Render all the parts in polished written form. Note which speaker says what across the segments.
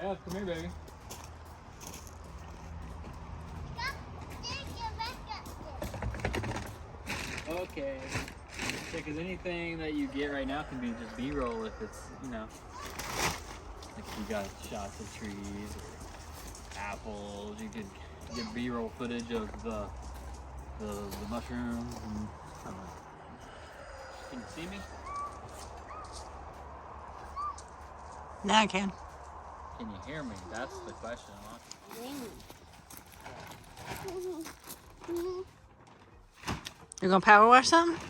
Speaker 1: Yeah, come here, baby. Okay. Because anything that you get right now can be just B-roll if it's, you know, like if you got shots of trees or apples. You could get B-roll footage of the mushrooms and I don't know. Can you see me?
Speaker 2: Now I can.
Speaker 1: Can you hear me? That's the question.
Speaker 2: You're gonna power wash something?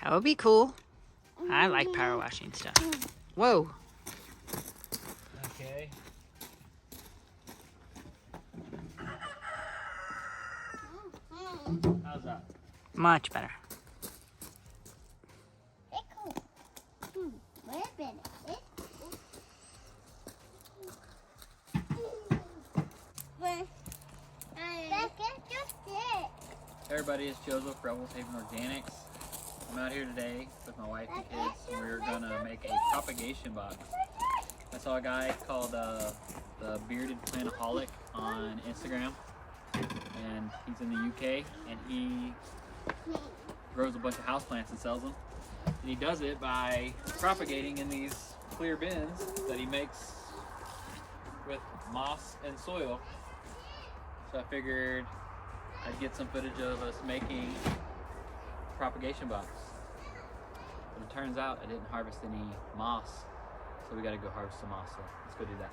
Speaker 2: That would be cool. I like power washing stuff. Whoa.
Speaker 1: Okay. How's that?
Speaker 2: Much better.
Speaker 1: Everybody, it's Joseph, Rebels Haven Organics. I'm out here today with my wife and kids, and we're gonna make a propagation box. I saw a guy called the Bearded Plantaholic on Instagram, and he's in the UK, and he grows a bunch of houseplants and sells them. And he does it by propagating in these clear bins that he makes with moss and soil. So I figured I'd get some footage of us making a propagation box. But it turns out I didn't harvest any moss, so we gotta go harvest some moss, so let's go do that.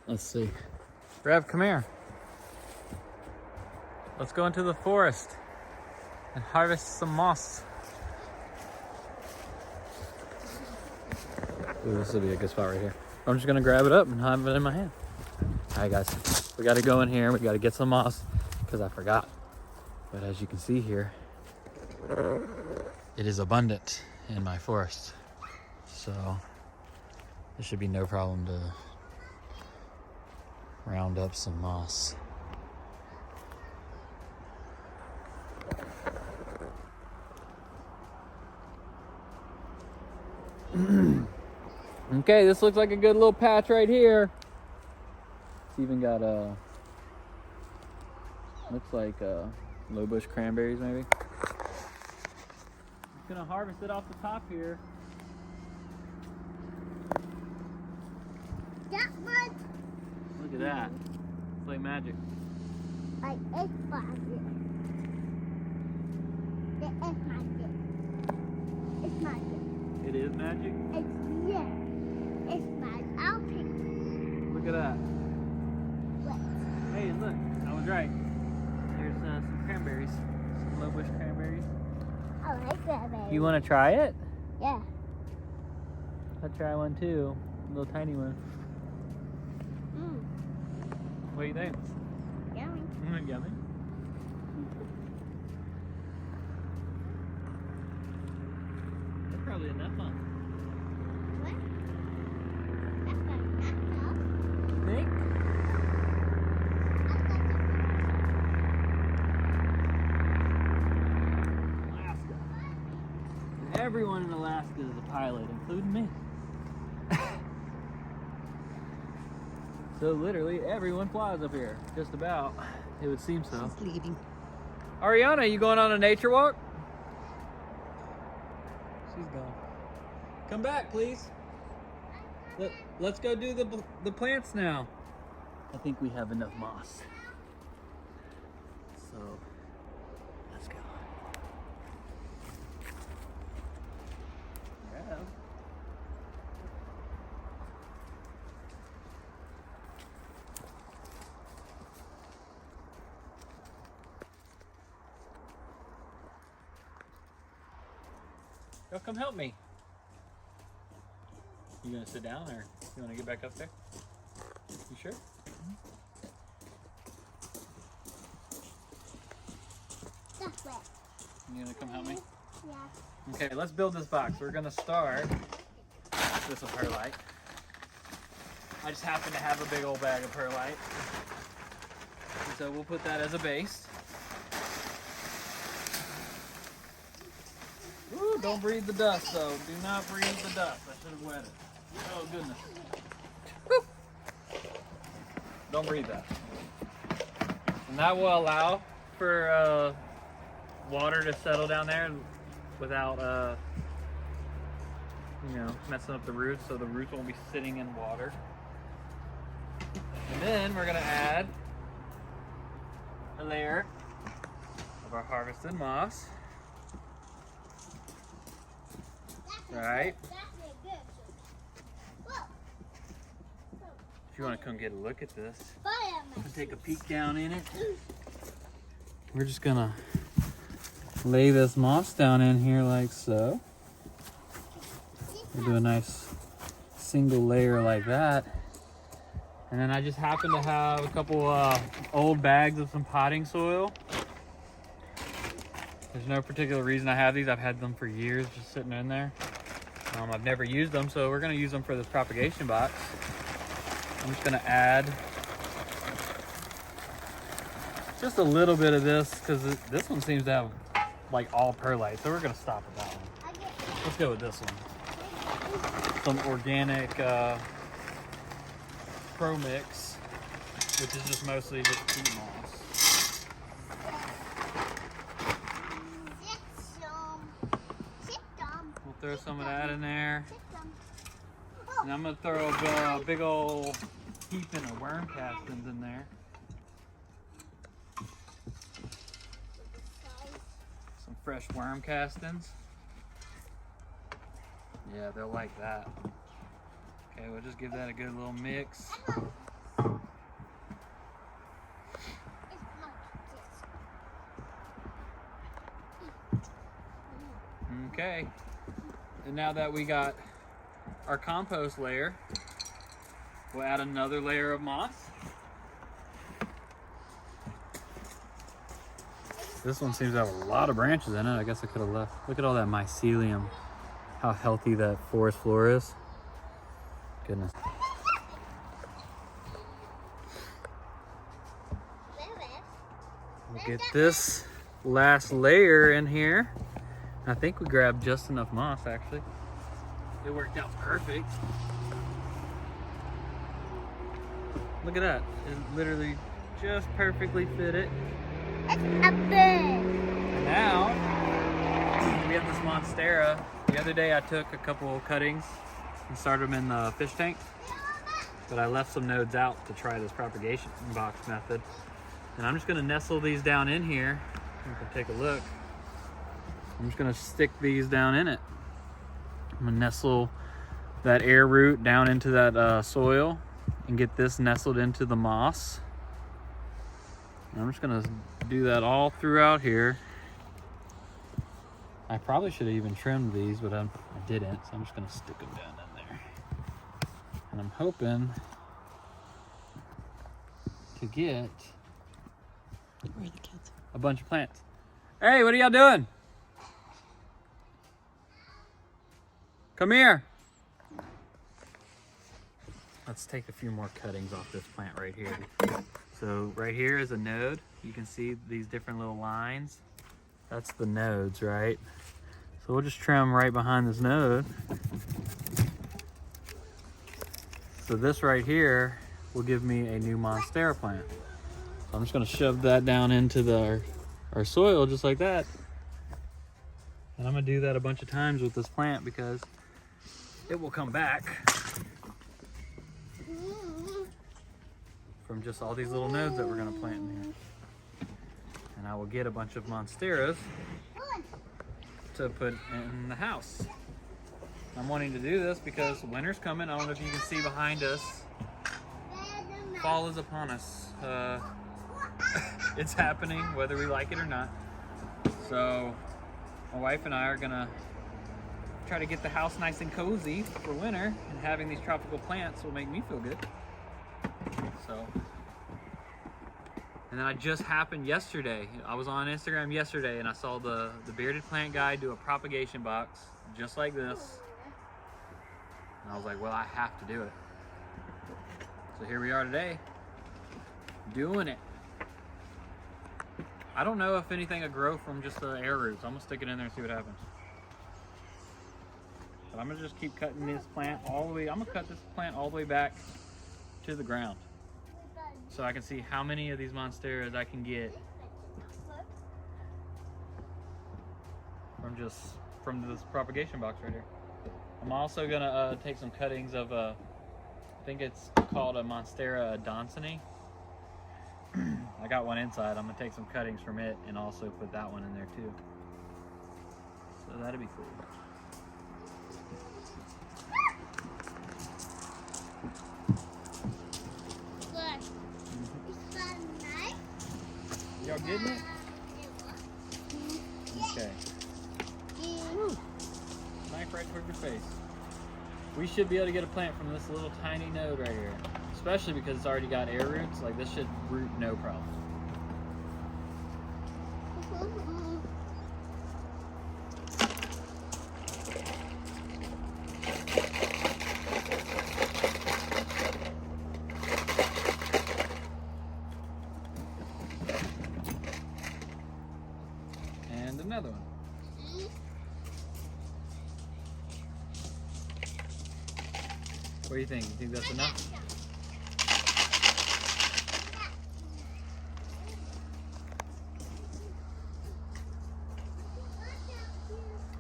Speaker 1: Let's see. Rev, come here. Let's go into the forest and harvest some moss. Ooh, this will be a good spot right here. I'm just gonna grab it up and have it in my hand. All right, guys, we gotta go in here. We gotta get some moss because I forgot. But as you can see here, it is abundant in my forest. So there should be no problem to round up some moss. Okay, this looks like a good little patch right here. It's even got looks like low bush cranberries maybe. Just gonna harvest it off the top here.
Speaker 3: That one.
Speaker 1: Look at that. It's like magic.
Speaker 3: Like it's magic. It is magic. It's magic.
Speaker 1: It is magic?
Speaker 3: It's yeah. It's magic. I'll pick
Speaker 1: Look at that.
Speaker 3: what?
Speaker 1: Hey, look. I was right. There's some cranberries. Some low bush cranberries.
Speaker 3: I like that, baby.
Speaker 1: You want to try it?
Speaker 3: Yeah.
Speaker 1: I'll try one too. A little tiny one. What do you think?
Speaker 3: Yummy.
Speaker 1: Yummy. That's probably enough, huh?
Speaker 3: What? That's not enough.
Speaker 1: Think? Alaska. And everyone in Alaska is a pilot, including me. So literally everyone flies up here, just about. It would seem so.
Speaker 2: She's leaving.
Speaker 1: Ariana, you going on a nature walk? She's gone. Come back, please. Let's go do the plants now. I think we have enough moss. So, let's go. Yeah. Yo, come help me. You gonna sit down or you wanna get back up there? You sure?
Speaker 3: That's wet.
Speaker 1: You gonna come help me?
Speaker 3: Yeah.
Speaker 1: Okay, let's build this box. We're gonna start with some perlite. I just happen to have a big old bag of perlite. And so we'll put that as a base. Ooh, don't breathe the dust though. Do not breathe the dust. I should have wet it. Oh goodness. Woo. Don't breathe that. And that will allow for water to settle down there without you know, messing up the roots, so the roots won't be sitting in water. And then we're gonna add a layer of our harvested moss. Right. If you want to come get a look at this, and take a peek down in it. We're just gonna lay this moss down in here like so. We'll do a nice single layer like that. And then I just happen to have a couple old bags of some potting soil. There's no particular reason I have these. I've had them for years just sitting in there. I've never used them, so we're gonna use them for this propagation box. I'm just gonna add just a little bit of this because this one seems to have like all perlite, so we're gonna stop at that one. Let's go with this one. Some organic Pro Mix, which is just mostly just peat moss. We'll throw some of that in there. And I'm gonna throw a big old heaping of worm castings in there. Some fresh worm castings. Yeah, they'll like that. Okay, we'll just give that a good little mix. Okay, and now that we got our compost layer, we'll add another layer of moss. This one seems to have a lot of branches in it. I guess I could have left. Look at all that mycelium. How healthy that forest floor is. Goodness. We'll get this last layer in here. I think we grabbed just enough moss actually. It worked out perfect. Look at that. It literally just perfectly fit it.
Speaker 3: It's a bird.
Speaker 1: And now we have this monstera. The other day I took a couple cuttings and started them in the fish tank, but I left some nodes out to try this propagation box method. And I'm just gonna nestle these down in here. You can take a look. I'm just gonna stick these down in it. I'm gonna nestle that air root down into that soil and get this nestled into the moss. And I'm just gonna do that all throughout here. I probably should have even trimmed these, but I didn't, so I'm just gonna stick them down in there. And I'm hoping to get
Speaker 2: Where are the kids?
Speaker 1: a bunch of plants. Hey, what are y'all doing? Come here. Let's take a few more cuttings off this plant right here. So right here is a node. You can see these different little lines. That's the nodes, right? So we'll just trim right behind this node. So this right here will give me a new monstera plant. So I'm just gonna shove that down into our soil just like that. And I'm gonna do that a bunch of times with this plant because it will come back from just all these little nodes that we're gonna plant in here. And I will get a bunch of monsteras to put in the house. I'm wanting to do this because winter's coming. I don't know if you can see behind us. Fall is upon us. It's happening whether we like it or not. So my wife and I are gonna try to get the house nice and cozy for winter, and having these tropical plants will make me feel good. So, and then I just happened yesterday. I was on Instagram yesterday and I saw the bearded plant guy do a propagation box just like this. And I was like, well, I have to do it. So here we are today, doing it. I don't know if anything will grow from just the air roots. I'm gonna stick it in there and see what happens. But I'm gonna just keep cutting this plant all the way. I'm gonna cut this plant all the way back to the ground, so I can see how many of these monsteras I can get from this propagation box right here. I'm also gonna take some cuttings of I think it's called a Monstera Donsony. I got one inside. I'm gonna take some cuttings from it and also put that one in there too. So that'd be cool.
Speaker 3: Look. It's so nice.
Speaker 1: Y'all getting it? Okay. Knife right toward your face. We should be able to get a plant from this little tiny node right here. Especially because it's already got air roots. Like, this should root no problem. And another one. What do you think? You think that's enough?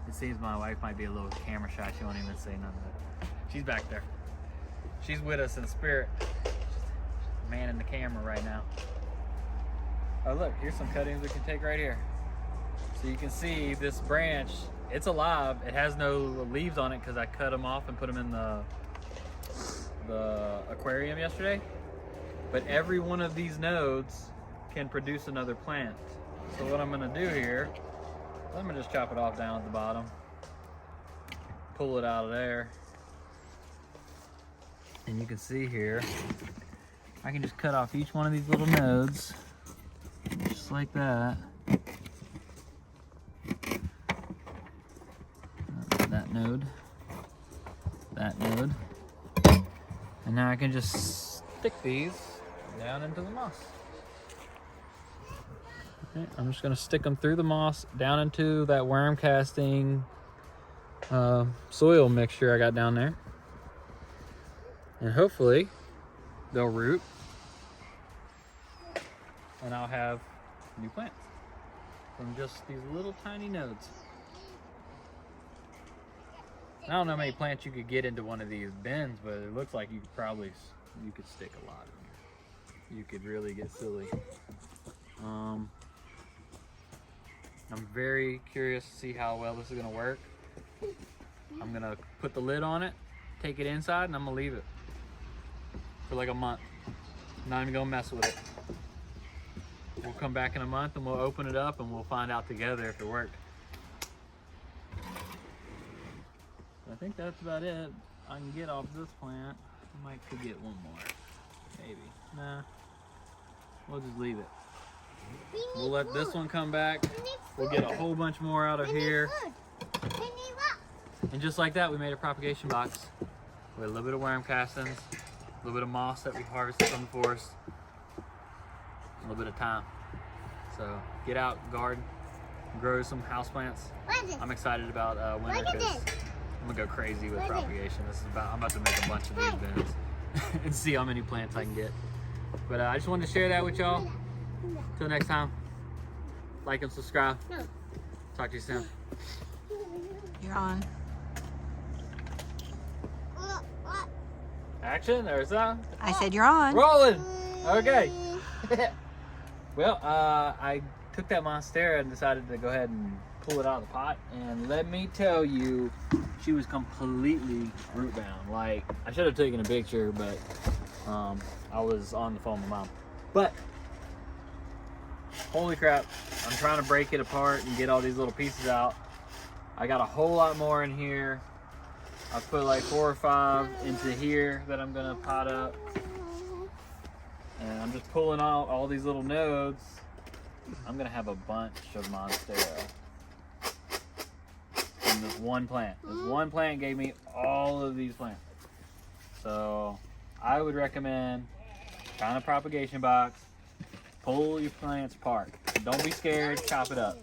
Speaker 1: It seems my wife might be a little camera shy. She won't even say none of it. She's back there. She's with us in spirit. Man in the camera right now. Oh look, here's some cuttings we can take right here. So you can see this branch, it's alive. It has no leaves on it because I cut them off and put them in the aquarium yesterday. But every one of these nodes can produce another plant. So what I'm gonna do here, I'm gonna just chop it off down at the bottom, pull it out of there, and you can see here, I can just cut off each one of these little nodes, just like that. That node, and now I can just stick these down into the moss. Okay, I'm just gonna stick them through the moss down into that worm casting soil mixture I got down there, and hopefully they'll root and I'll have new plants from just these little tiny nodes. I don't know how many plants you could get into one of these bins, but it looks like you could stick a lot in here. You could really get silly. I'm very curious to see how well this is gonna work. I'm gonna put the lid on it, take it inside, and I'm gonna leave it for like a month. I'm not even gonna mess with it. We'll come back in a month and we'll open it up and we'll find out together if it worked. I think that's about it. I can get off this plant. I might could get one more. Maybe. Nah. We'll just leave it. We'll let this one come back. We'll get a whole bunch more out of here. And just like that, we made a propagation box with a little bit of worm castings, a little bit of moss that we harvested from the forest, a little bit of time. So get out, garden, grow some houseplants. I'm excited about winter because I'm gonna go crazy with propagation. I'm about to make a bunch of these bins and see how many plants I can get. But I just wanted to share that with y'all. Till next time, like and subscribe. Talk to you soon.
Speaker 2: You're on.
Speaker 1: Action or something?
Speaker 2: I said you're on.
Speaker 1: Rolling. Okay. Well, I took that Monstera and decided to go ahead and pull it out of the pot, and let me tell you, she was completely root bound. Like, I should have taken a picture, but I was on the phone with Mom. But holy crap, I'm trying to break it apart and get all these little pieces out. I got a whole lot more in here. I put like 4 or 5 into here that I'm gonna pot up, and I'm just pulling out all these little nodes. I'm gonna have a bunch of Monstera from this one plant. This one plant gave me all of these plants. So I would recommend find a propagation box, pull your plants apart. Don't be scared, chop it up.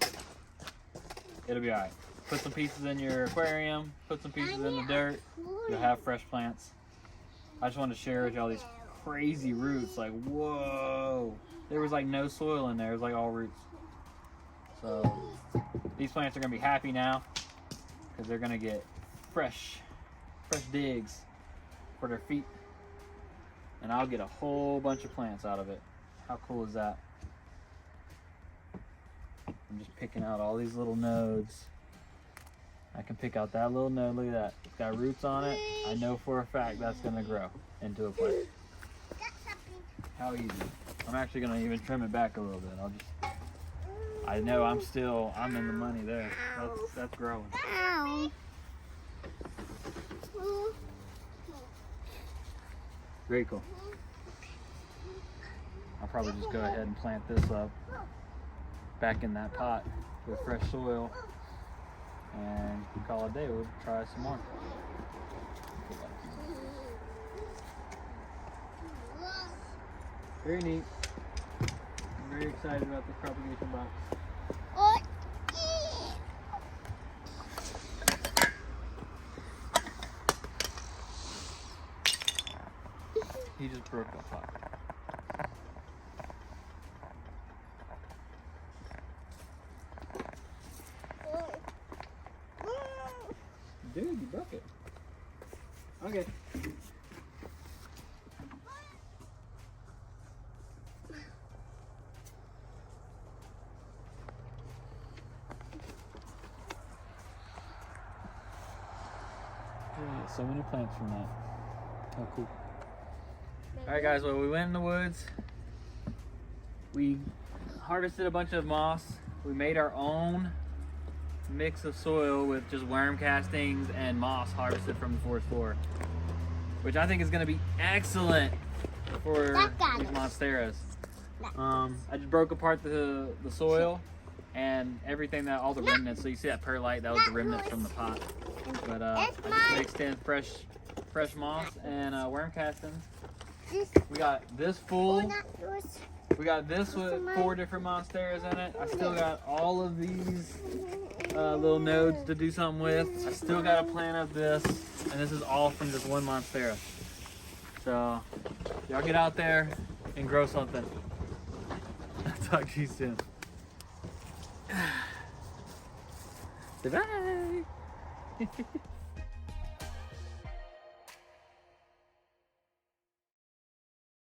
Speaker 1: It'll be alright. Put some pieces in your aquarium, put some pieces in the dirt, you'll have fresh plants. I just wanted to share with y'all these crazy roots. Like, whoa. There was like no soil in there, it was like all roots. So these plants are gonna be happy now because they're gonna get fresh digs for their feet. And I'll get a whole bunch of plants out of it. How cool is that? I'm just picking out all these little nodes. I can pick out that little node, look at that. It's got roots on it. I know for a fact that's gonna grow into a plant. How easy. I'm actually gonna even trim it back a little bit. I know I'm in the money there. That's growing.
Speaker 3: Ow.
Speaker 1: Very cool. I'll probably just go ahead and plant this up back in that pot with fresh soil and call it a day. We'll try some more. Very neat. I'm very excited about this propagation box. He just broke the pot. Dude, you broke it. Okay. So many plants from that. How cool. Alright guys, well we went in the woods. We harvested a bunch of moss. We made our own mix of soil with just worm castings and moss harvested from the forest floor, which I think is going to be excellent for these monsteras. I just broke apart the soil and everything, that all the remnants. So you see that perlite, that was the remnants from the pot. But I just mixed in fresh moss and worm castings. We got this full. We got this with 4 different monsteras in it. I still got all of these little nodes to do something with. I still got a plant of this, and this is all from just one monstera. So y'all get out there and grow something. I'll talk to you soon. Say bye.